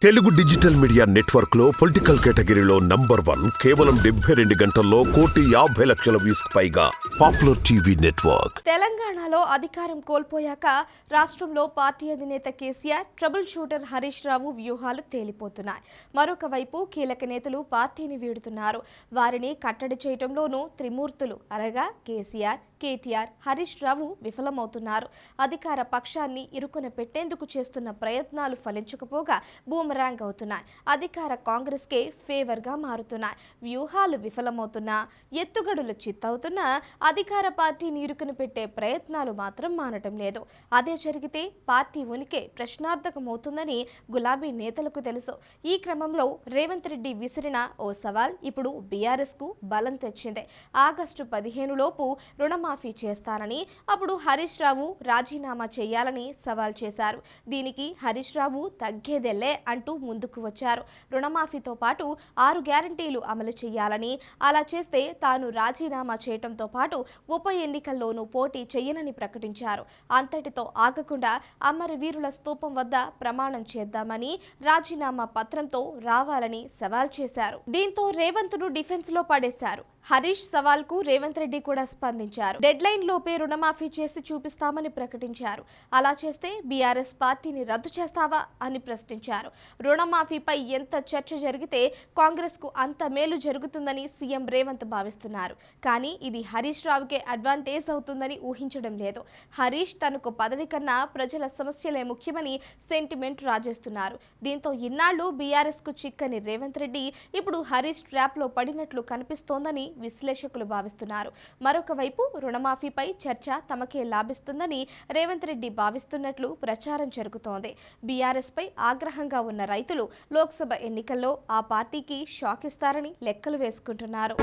Telugu digital media network లో political కేటగిరీలో #1 కేవలం 72 గంటల్లో 1,50,00,000 వ్యూస్ పైగా పాపులర్ టీవీ నెట్వర్క్. తెలంగాణలో అధికారం కోల్పోయాక రాష్ట్రంలో పార్టీ అధినేత కేసీఆర్ ట్రబుల్ షూటర్ హరీష్ రావు వ్యూహాలు తేలిపోతున్నాయి. మరొక వైపు కీలక నేతలు పార్టీని వీడుతున్నారు. వారిని కట్టడి చేయడంలోనూ త్రిమూర్తులు అనగా కేసీఆర్, కేటీఆర్, హరీష్ రావు విఫలమవుతున్నారు. అధికార పక్షాన్ని ఇరుకున పెట్టేందుకు చేస్తున్న ప్రయత్నాలు ఫలించకపోగా బూమరాంగ్ అవుతున్నాయి. అధికార కాంగ్రెస్ కే ఫేవర్ గా మారుతున్నాయి. వ్యూహాలు విఫలమవుతున్నా, ఎత్తుగడులు చిత్తవుతున్నా అధికార పార్టీని ఇరుకున పెట్టే ప్రయత్నాలు మాత్రం మానటం లేదు. అదే జరిగితే పార్టీ ఉనికి ప్రశ్నార్థకమవుతుందని గులాబీ నేతలకు తెలుసు. ఈ క్రమంలో రేవంత్ రెడ్డి విసిరిన ఓ సవాల్ ఇప్పుడు బీఆర్ఎస్ కు బలం తెచ్చింది. ఆగస్టు 15 లోపు రుణమాఫీ చేస్తానని, అప్పుడు హరీష్ రావు రాజీనామా చేయాలని సవాల్ చేశారు. దీనికి హరీష్ రావు తగ్గేదెల్లే అంటూ ముందుకు వచ్చారు. రుణమాఫీతో పాటు 6 గ్యారంటీలు అమలు చేయాలని, అలా చేస్తే తాను రాజీనామా చేయడంతో పాటు ఉప ఎన్నికల్లోనూ పోటీ చేయనని ప్రకటించారు. అంతటితో ఆగకుండా అమరవీరుల స్తూపం వద్ద ప్రమాణం చేద్దామని, రాజీనామా పత్రంతో రావాలని సవాల్ చేశారు. దీంతో రేవంత్ ను డిఫెన్స్ లో పడేశారు. హరీష్ సవాల్ కు రేవంత్ రెడ్డి కూడా స్పందించారు. డెడ్ లైన్ లోపే రుణమాఫీ చేసి చూపిస్తామని ప్రకటించారు. అలా చేస్తే బీఆర్ఎస్ పార్టీని రద్దు చేస్తావా అని ప్రశ్నించారు. రుణమాఫీపై ఎంత చర్చ జరిగితే కాంగ్రెస్ కు అంత మేలు జరుగుతుందని సీఎం రేవంత్ భావిస్తున్నారు. కానీ ఇది హరీష్ రావుకే అడ్వాంటేజ్ అవుతుందని ఊహించడం లేదు. హరీష్ తనకు పదవి కన్నా ప్రజల సమస్యలే ముఖ్యమని సెంటిమెంట్ రాజేస్తున్నారు. దీంతో ఇన్నాళ్లు బీఆర్ఎస్ కు చిక్కని రేవంత్ రెడ్డి ఇప్పుడు హరీష్ ట్రాప్ లో పడినట్లు కనిపిస్తోందని విశ్లేషకులు భావిస్తున్నారు. మరొక వైపు రుణమాఫీపై చర్చ తమకే లాభిస్తుందని రేవంత్ రెడ్డి భావిస్తున్నట్లు ప్రచారం జరుగుతోంది. బీఆర్ఎస్ పై ఆగ్రహంగా ఉన్న రైతులు లోక్సభ ఎన్నికల్లో ఆ పార్టీకి షాక్ ఇస్తారని లెక్కలు వేసుకుంటున్నారు.